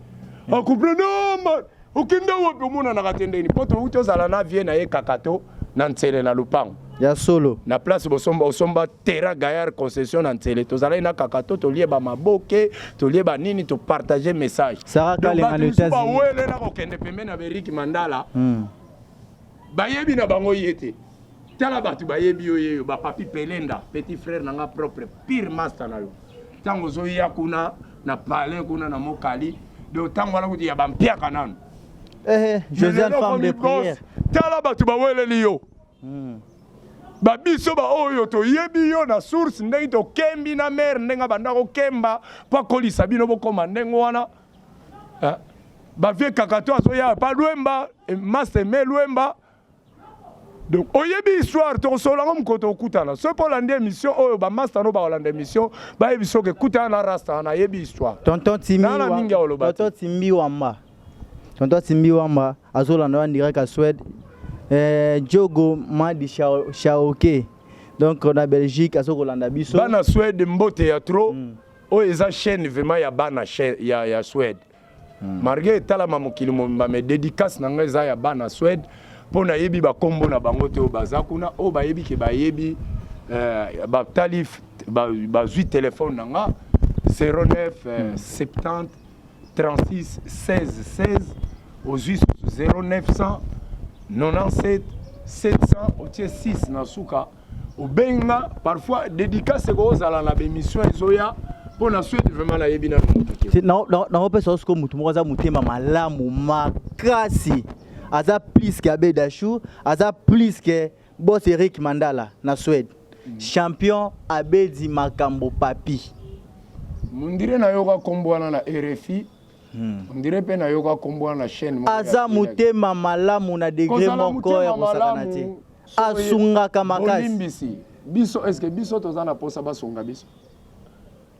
O comprendre man. Okinde wo mona na katendeni. Poto uto zala na vie na ye kakato na ntsele na lupango. Ya solo. Na place osomba terra gaillard concession na ntsele. To zala na kakato to lieba maboke, to lieba nini to partager message. Sara kalenga na États-Unis. Ba wele na kokende pembe na Eric Mandala. Bayebi na bango yete. Tala batu bayebi yo ba papi Pelenda, petit frère nanga propre, pire master na yo. Tango zoya kuna na palais kuna na mokali, de tango wala kuti ya bampia kanano. Josiane femme de prière. Tala batu baweleli yo. Babiso ba oyo to yebi yo na source ndenge to kembi na mer ndenge banda ko kemba pa kolisa bino bokoma ndenge wana. Ba vie kakato azo ya pa Lwemba master me Lwemba. Donc oyebi histoire to sola ngom ko to kutana. So pour l'ande émission oyo ba master no ba l'ande émission ba yebi so ke kutana na rasta na yebi histoire. Tonton Timbi Wamba. Tonton Timbi Wamba azola no direct à Suède. Diogo Madi Shaoke. Donc on a Belgique à Rolanda Bisso. Bana Suède mbote ya trop. O eza chaîne vraiment ya bana ya Suède. Marguerite tala mamukili mo me dédicace na ngeza ya bana Suède pona yebi ba kombo na bango te o bazakuna o ba yebi ke ba yebi ba talif ba zui téléphone nanga 09 70 36 16 16 au 0900 97 700 au 6 na suka au benga parfois dédicace ko zala na émission ezoya pona Suède vraiment na yebi na non peut ça comme mutu moza mutema malamu makasi aza plus que Abedachou aza plus que boss Eric Mandala na Suède champion Abedi Makambo Papi mundire na yoka kombwana na RFI mundire pe na yoka kombwana na chaîne aza mutema malamu na degré moko ya kosakana te asunga kamakasi biso est-ce que biso tozana posa basunga biso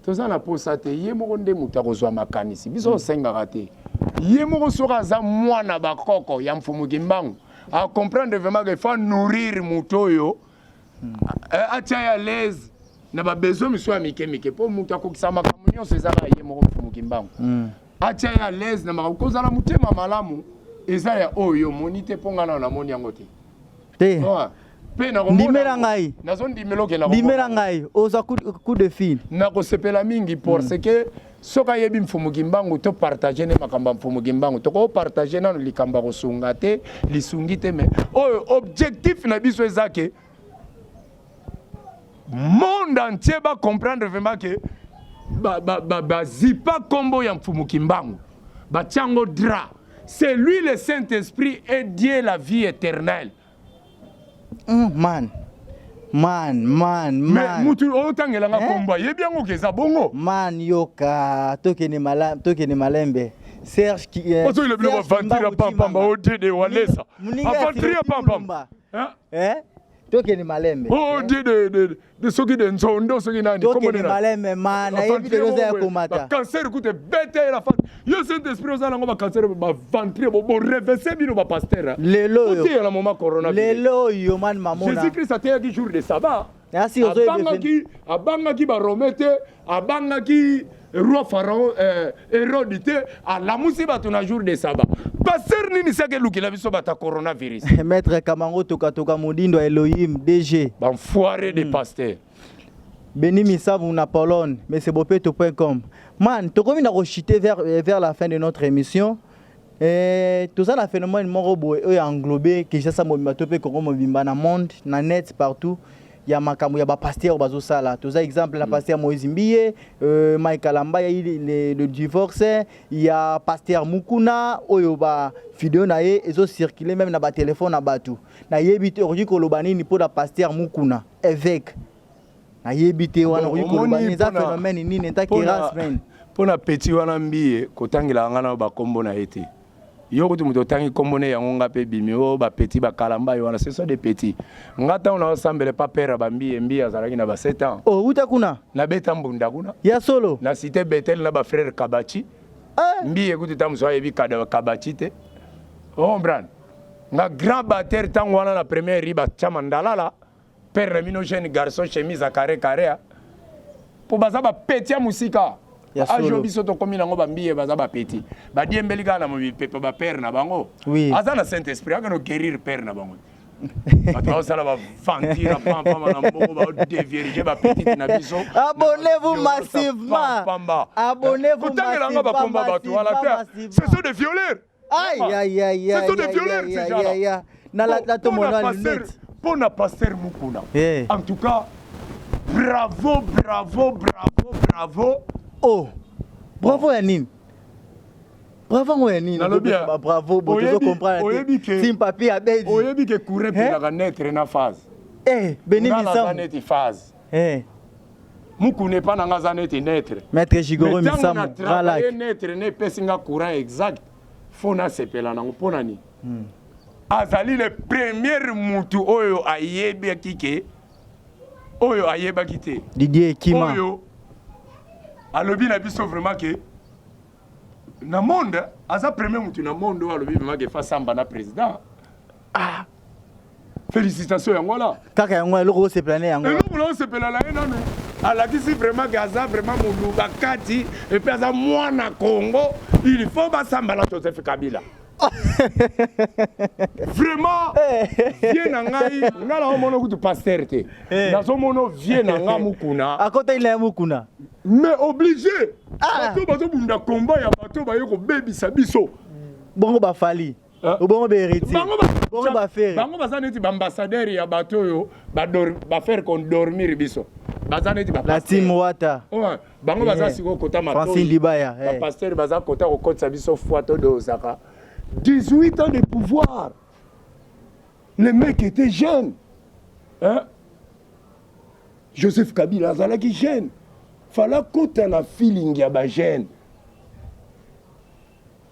tozana posa te ye moko nde muta kozwa makanisi biso sengaka te ye moko soka za mwana bakoko ya mfumuki mbangu a comprendre vraiment que faut nourrir mutoyo atia ya l'aise na ba besoin miso ya mike po muta ko kisama kamunyo sezaka ye moko mfumuki mbangu atia ya l'aise na makozala mutema malamu eza ya oyo monite pongana na moni yango te te Dimera ngai. Dimera ngai. Oza coup de fil. Na ko sepela mingi parce que soka yebi mfumuki mbangu to partager ne makamba mfumuki mbangu to ko partager na likamba ko sunga te lisungi te mais objectif na biso ezake monde entier va comprendre vraiment que zipa kombo ya mfumuki mbangu ba tiango dra c'est lui le Saint-Esprit et Dieu la vie éternelle. Man. Mais mutu otangela nga komba yebi yango keza bongo. Man yoka tokene malembe. Serge qui ozo le bilo vantira pam odede walesa. Avantira pam. Tokene malembe. De soki de nzondo soki nani tokene malembe man yebi de loza ya komata. Cancer coûte bête la femme. Yo Saint-Esprit oza ngo ba cancer ba ventrir bo reverser bino ba pasteur. Lelo yo. Ote la moment corona. Lelo yo man mamona. Jésus-Christ a été jour de sabbat. Merci ozo ebefeni. Abangaki ba romete, abangaki roi pharaon Hérode te a la musi ba tona jour de sabbat. Pasteur nini sake lukila biso bata coronavirus. Maître Kamango toka Modindo Elohim DG. Ban foiré de pasteur. Beni Misabu na Pologne, mais c'est bopeto.com. Man, tu as rechuté vers la fin de notre émission. Tout ça, le phénomène est englobé, que ça m'a topé comme dans le monde, dans le net, partout. Il y a un pasteur qui a fait tout ça. Exemple, le pasteur Moïse Mbiye, Mike Alamba, il y a le divorce. Il y a le pasteur Mukuna, il y a vidéo ils ont circulé même dans le téléphone. Il y a aujourd'hui que le pour le pasteur Mukuna, évêque. Na yebite wana kuyikolubaniza phénomène nini ntakira semaine pona petit wana mbiye kotangila ngana ba kombo na ete yo kuti muto tangi kombo ne yango ngape bimi o ba petit ba kalamba yo wana ce sont des petits ngata on ensemble pas père ba mbiye azalaki na ba 7 ans oh uta kuna na beta mbunda kuna ya solo na cité Betel na ba frère Kabachi mbiye kuti tamso yebi kada Kabachi te oh brand nga grand batteur tango wana na première riba chamandala la père mino jeune garçon chemise à carré pour bazaba petit musika ajo biso to komi nango bambiye bazaba petit ba diembeli kana mo pepe ba père na bango azana Saint Esprit akano guérir père na bango Attends, ça va fantir pam na mbongo ba dévierger ba petite na biso. Abonnez-vous massivement. Abonnez-vous massivement. Ce sont des violeurs. Aïe. Ce sont des violeurs ces gens-là. Na la to monal net. Pour na pasteur Mukuna. En tout cas, bravo. Oh, bravo Yanin. Bravo, moi, Nino. Bravo, vous comprendre. Tim Papi a dit. Oyebi que courir pour la naître na phase. Eh, Béni Missam. Na phase. Eh. Mukune pas na ngazaneti naître. Maître Jigoro Missam. Na travailler naître ne pesinga courant exact. Faut na sepela na mpona ni. Azali le premier mutu oyo ayebi kike. Oyo ayeba kite. Didier Kima. Oyo alobi na biso vraiment que na monde aza premier mutu na monde alobi vraiment que fa samba na président. Ah. Félicitations yango là. Kaka yango eloko se planer yango. Eloko se planer la nanu. Alakisi vraiment que aza vraiment muluba kati et puis aza mwana Congo, il faut ba samba na Joseph Kabila. Vraiment viens na ngai ngala omono kutu pasteur te. Nazo mono viens na nga mukuna. À côté il est mukuna. Mais obligé. Bato bato bunda combat ya bato ba yoko bebisa biso. Bongo ba fali. Bongo ba héritier. Bongo ba faire. Bango bazaneti ba ambassadeur ya bato yo ba faire qu'on dormir biso. Bazaneti ba la team Wata. Ouais, bango bazasi ko kota mato. Francine Libaya. Ba pasteur baza kota ko kota biso foito de Osaka. 18 ans de pouvoir. Le mec était jeune. Hein? Joseph Kabila azalaki jeune. Fallait kota na feeling ya ba jeune.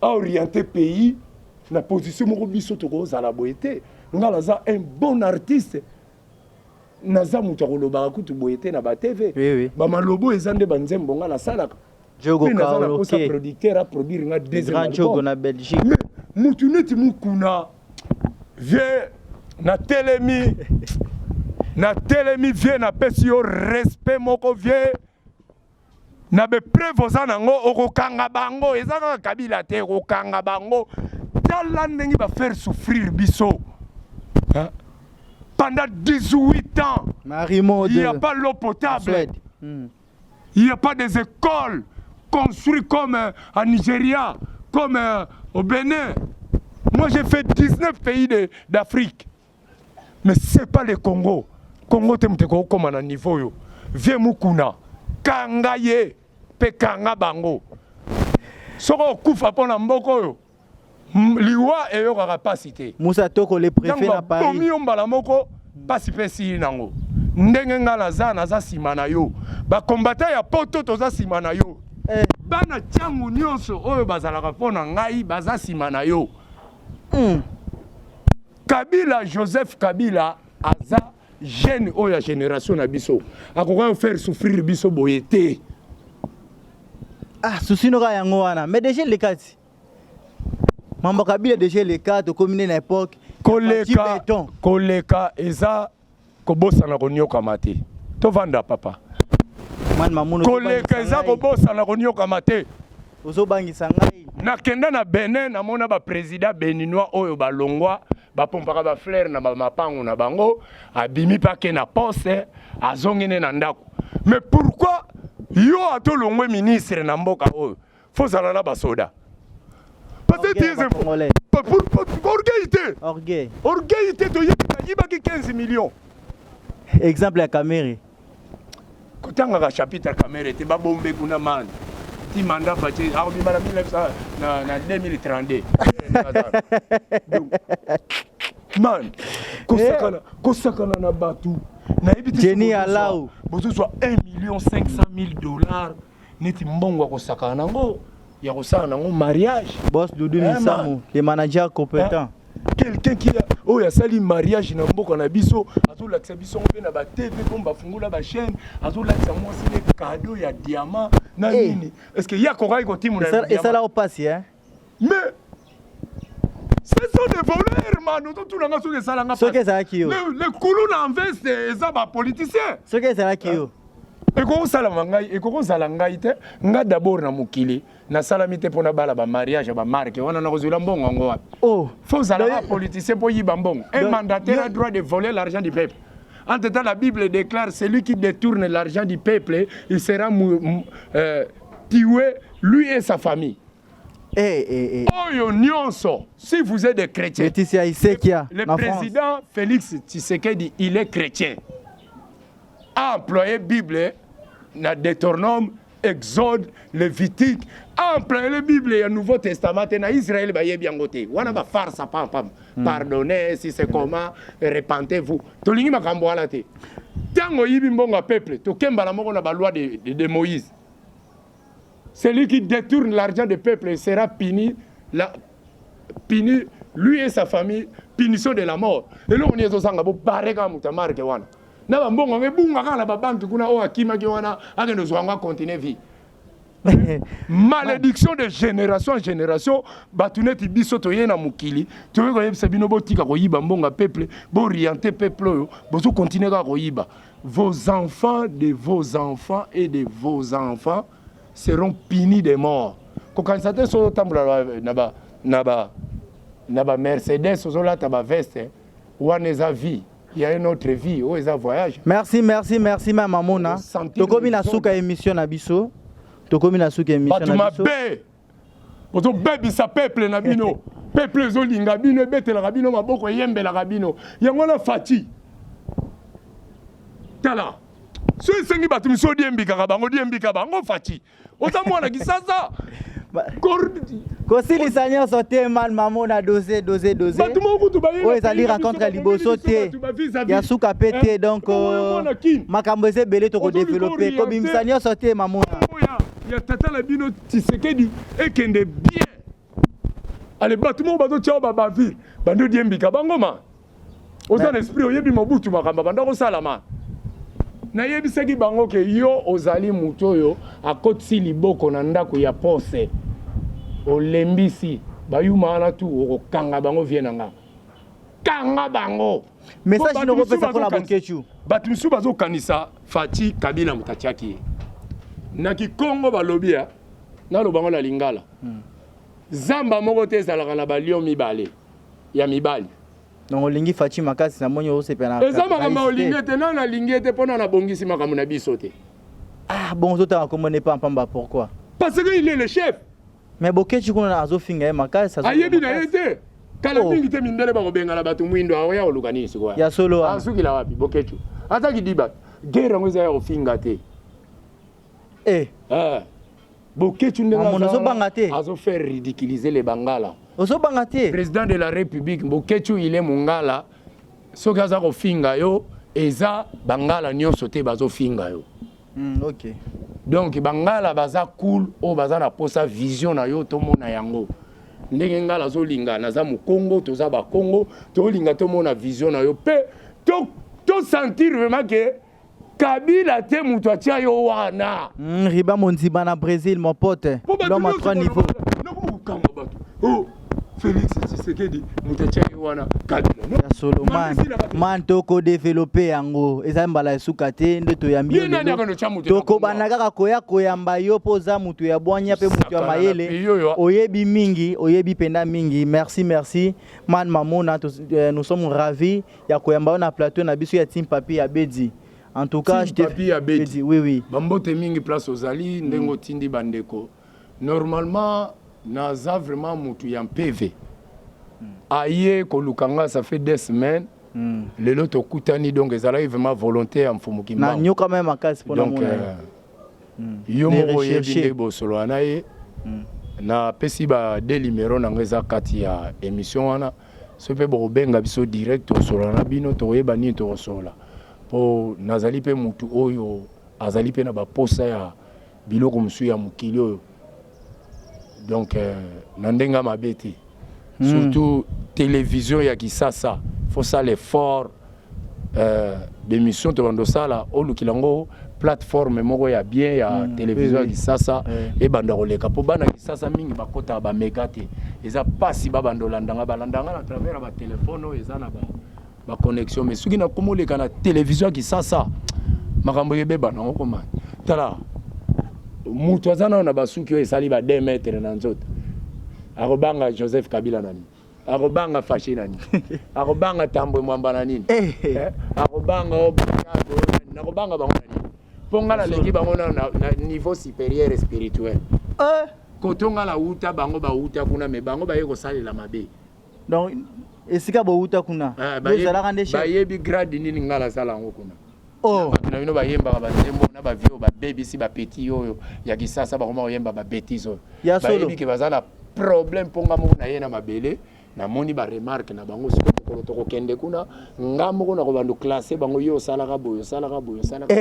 A orienter pays na position moko biso toko za la boyete. Ngala za un bon artiste. Naza mutu koloba kutu boyete na ba TV. Oui. Ba malobo ezande banzembo ngala salaka. Jogo Kaolo. OK. Producteur a produire nga deuxième album. Grand Jogo na Belgique. Mutu neti mukuna vie na telemi vie na pesi yo respect moko vie na be preuve oza nango okokanga bango ezaka Kabila te okokanga bango tala ndenge ba faire souffrir biso pendant 18 ans. Il n'y a pas l'eau potable. Il n'y a pas des écoles construites comme en Nigeria, comme au Bénin. Moi, j'ai fait 19 pays d'Afrique. Mais ce n'est pas le Congo. Congo, tu es comme à un niveau. Viens Mukuna. Kangaye. Pe kanga bango. Soko kufa pona mboko. Liwa et yo capacité. Moussa Toko, le préfet à Paris. Komi yombala moko. Pasi pesi nango. Ndenge ngala za na za simana yo. Ba combattant ya poto toza simana yo. Bana tiangu nyonso oyo bazalaka pona ngai baza simana yo. Kabila, Joseph Kabila aza jeune oyo ya génération na biso. Akoka faire souffrir biso boyete. Ah, souci n'aura yango wana. Mais déjà les quatre. Mambo Kabila déjà les quatre communé na époque. Koleka eza kobosa na konyoka mate. Tovanda papa. Man mamuno. Koleka eza kobosa na konyoka mate. Ozobangisa ngai. Nakenda na Benin na mona ba président béninois oyo balongwa ba pompaka ba fleur na ba mapango na bango abimi pake na poste azongene na ndako. Mais pourquoi yo atolongwe ministre na mboka oyo faut zala na ba soda? Peut-être pour orgueil te to yibaki 15 millions. Exemple à Caméré. Kotanga ka chapitre Caméré te ba bombe kuna man. Ti mandat bache a obima na 2032. Man, kosakana na batu. Na ebiti Jenny Alau. Bozo soit 1,500,000 $. Neti mbongo kosakana nango. Ya kosana nango mariage. Boss Doudou Missamu, le manager compétent. Quelqu'un qui a sali mariage na mboka na biso, azola kisa biso mpe na ba TV komba fungula ba chaîne, azola kisa moi c'est des cadeaux ya diamant na nini. Est-ce que ya korai ko timu na. Et ça là au passé hein. Mais ce sont des voleurs man, tout na ngaso ke sala nga. Ce que ça qui yo. Le kulu na investe eza ba politicien. Ce que ça qui yo. Et comment ça la ngai te nga d'abord na mukili na salamité pour na bala ba mariage ba marque wana na kozula mbongo ngo wapi. Oh, faut ça la politicien pour yiba mbongo. Un mandataire a droit de voler l'argent du peuple. En tout temps la Bible déclare celui qui détourne l'argent du peuple, il sera tué lui et sa famille. Oyo nyonso, si vous êtes des chrétiens. Le président Félix Tshisekedi, il est chrétien. A employé Bible na Deutéronome Exode, Lévitique, en plein la Bible et le Nouveau Testament, et Israël, il y a bien côté. On a faire ça, pardonnez, si c'est comment, repentez-vous. Tu l'as dit, ma camboa là, tant qu'il y a un bon peuple, tu as la loi de Moïse. Celui qui détourne l'argent du peuple sera puni, lui et sa famille, punition de la mort. Et là, on est aux angles, barré comme tu as marqué. Malédiction de génération en génération, batuneti biso toye na mukili, tu veux que sabino botika koyiba mbonga peuple, bo orienter peuple, bozo continuer ka koyiba. Vos enfants de vos enfants et de vos enfants seront punis de mort. Ko kansate so tambula naba Mercedes so la taba veste, waneza vie. Il y a une autre vie, où est un voyage. Merci, Maman Mona. Tokomi na suka émission na biso. Tokomi na suka émission na biso. Boto bebi sa peuple na bino. Peuple zolinga bino bete la rabino maboko yembe la rabino. Yango na fati. Tala. So sengi batu miso diembi kakabango fati. Ota mwana kisasa. Kosi lisanya sote man Mamona dosé. O ezali rencontre liboso te. Ya suka pete donc makambo eze belé to ko développer ko bimsanya sote Mamona. Ya tata la bino Tshisekedi ekende bien. Ale batumo bato tchao baba ville. Bando diembi kabango ma. Oza esprit oyebi mobutu makamba banda ko salama. Na yebisaki bango ke yo ozali muto yo akotisi liboko na ndako ya pose olembisi bayuma na tu okanga bango vienanga kanga bango message no kopesa pour la bokechu batumisu bazo kanisa Fati Kabila mutachaki na Kikongo balobia na lobango la lingala zamba moko te ezalaka na balio mibale ya mibali. Non olingi Fati makasi na monyo osepena. Ezama kama olingi te na lingi te pona na bongisi makambo na biso te. Ah bon zota komone pas pamba pourquoi? Parce que il est le chef. Mais bokechi kuna azo finga makasi ça. Ayebi na yete. Kala mingi te mindele ba kobenga la batu mwindo aoya olukani sikwa. Ya solo. Asuki la wapi bokechi. Ata kidiba. Guerre ngoza ya ofinga te. Bokechi ndenga azo faire ridiculiser les Bangala. Président de la République, Bokechu il est mungala. So gaza ko finga yo, eza Bangala nyonso te bazo finga yo. OK. Donc Bangala baza cool o baza na posa vision na yo to mona yango. Ndenge ngala zo linga na za mu Congo to za ba Congo, to linga to mona vision na yo pe to sentir vraiment que Kabila te mutu atia yo wana. Riba Monziba na Brésil mon pote. L'homme à 3 niveaux. Oh Félix Tshisekedi mutacha wana Kabila no solo man toko développer yango eza mbala esuka te nde to yambi toko banaka koyamba yo poza mutu ya bwanya pe mutu ya mayele oyebi mingi oyebi penda mingi. Merci man Mamona nous sommes ravis ya koyamba na plateau na biso ya Team Papi ya Bedi. En tout cas je te dis oui bambote mingi place ozali ndengo tindi bandeko normalement naza vraiment mutu ya PV. Aïe kolukanga ça fait 2 semaines. Le lot okutani donc ezala vraiment volontaire en fumukimba. Na nyo quand même akasi pour donc yo mo yebi bosolo anaye na pesi ba de numéro na ngeza kati ya émission wana so pe bo benga biso direct osolo na bino to yeba ni to osola po nazali pe mutu oyo azali pe na ba posa ya biloko musu ya mukili oyo. Donc nandenga mabeti surtout télévision ya kisasa faut ça l'effort d'émission to bando sala olukilango plateforme moko ya bien ya télévision ya kisasa e banda koleka po bana kisasa mingi bakota ba megate eza pasi ba bando landanga balandanga na travers ba téléphone eza na ba connexion mais suki na komoleka na télévision ya kisasa makambo yebeba na ngokoma tala mutu azana na basuki oyo esali ba 2 mètres na nzoto akobanga Joseph Kabila nani akobanga Fashi nani akobanga Tambwe Mwamba na nini akobanga nakobanga bango nani ponga la leki bango na niveau supérieur spirituel kotonga la uta bango ba uta kuna me bango ba yeko salela mabe donc esika bo uta kuna ba yebi grade nini ngala sala ngo kuna Oh. Na bino ba yemba ba zembo na ba vieux ba baby si ba petit yo ya kisasa ba koma yemba ba bêtise yo. Ya solo. Ba yebi ke bazala problème ponga mo na yena mabele na moni ba remarque na bango siko ko to ko kende kuna ngamo ko na ko bando classer bango yo sala ka boyo sala ka boyo sala ka.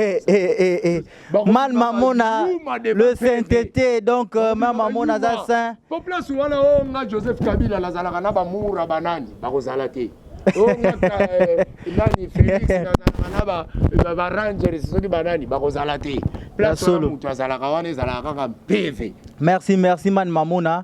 Man Mamona le sainteté donc man Mamona za saint. Populace wana o nga Joseph Kabila la zala kana ba mura banani ba ko zala te. O nga nani Felix na ba Rangers soki banani ba ko zala te. Place wana mutu azala ka wana ezala ka PV. Merci man Mamona.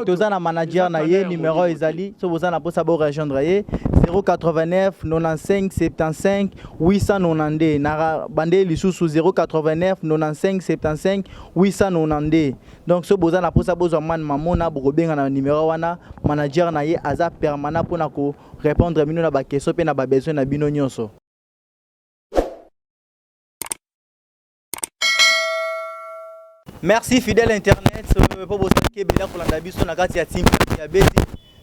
Tozana manager na ye numéro ezali so bozana pour ça bo rejoindre ye 089 95 75 892 na bande lisusu 089 95 75 892. Donc so bozana pour ça bozwa man Mamona bokobenga na numéro wana manager na ye aza permanent pour na ko répondre bino na ba question pe na ba besoin na bino nyonso. Merci fidèle internet pour vous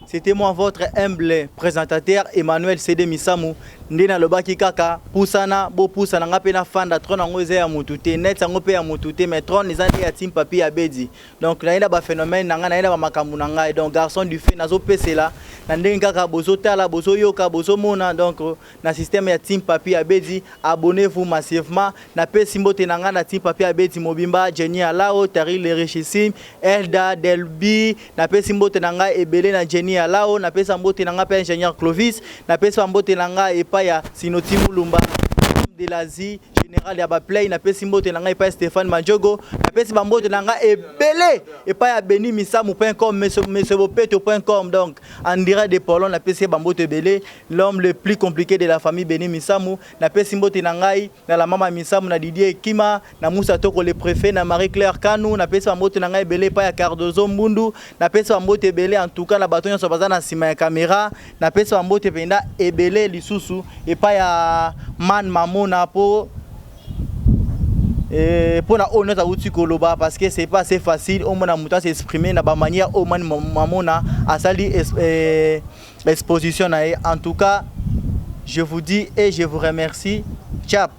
c'était moi votre humble présentateur Emmanuel CD Misamou ndena lobaki kaka pusana bo pusana ngape na fanda trona ngoze ya mutute net sango pe ya mutute mais trona ezandi ya team papi ya bedi donc na ina ba phénomène nanga na ina ba makambu nanga donc garçon du fait nazo pesela na ndenge kaka bozo tala bozo yoka bozo mona donc na système ya team papi ya bedi abonnez-vous massivement na pesi mbote nanga na team papi ya bedi mobimba Jenny Alao Tari le richissime Elda Delbi na pesi mbote nanga ebele na Jenny Alao na pesa mbote nanga pe ingénieur Clovis na pesa mbote nanga epa ya Sinoti Mulumba de l'Asie général ya ba play na pesi mbote nanga epa Stéphane Manjogo na pesi mbote nanga ebele epa ya Beni Misamu.com mesebopeto.com donc en direct de Polon na pesi mbote ebele l'homme le plus compliqué de la famille Beni Misamu na pesi mbote nangai na la mama Misamu na Didier Kima na Moussa Toko le préfet na Marie-Claire Kanou na pesi mbote nanga ebele epa ya Cardozo Mbundu na pesi mbote ebele en tout cas na bato nyonso baza na sima ya caméra na pesi mbote penda ebele lisusu epa ya man Mamona pour na honneur à outil koloba parce que c'est pas assez facile au moins à s'exprimer na ba manière au man Mamona à sali exposition en tout cas je vous dis et je vous remercie. Ciao.